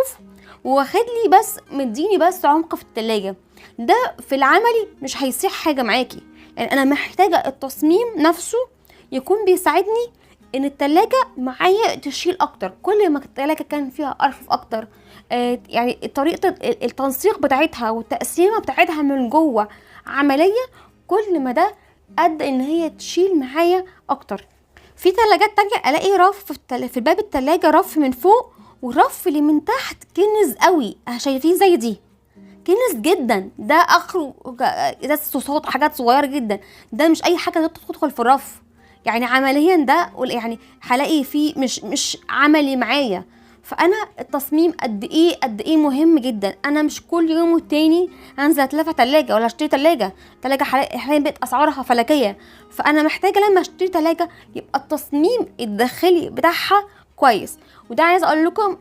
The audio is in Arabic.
رفوف واخد لي بس مديني بس عمق في التلاجة، ده في العملي مش هيصيح حاجة معاكي. يعني انا محتاجة التصميم نفسه يكون بيساعدني ان التلاجة معايا تشيل اكتر. كل ما التلاجة كان فيها ارفف اكتر، يعني طريقة التنسيق بتاعتها والتقسيمة بتاعتها من جوه عملية، كل ما ده ادى ان هي تشيل معايا اكتر. في تلاجات تانية الاقي رف في باب التلاجة رف من فوق والرف اللي من تحت كنز قوي، شايفين زي دي كنز جدا، ده اخره ازاز صوصات حاجات صغيره جدا، ده مش اي حاجه تدخل في الرف. يعني عمليا ده يعني هلاقي فيه مش عملي معايا. فانا التصميم قد ايه مهم جدا. انا مش كل يوم والتاني انزل اتلافى تلاجة ولا اشتري تلاجة حاليا بقت اسعارها فلكيه. فانا محتاجه لما اشتري تلاجة يبقى التصميم الداخلي بتاعها كويس. وده عايز اقول لكم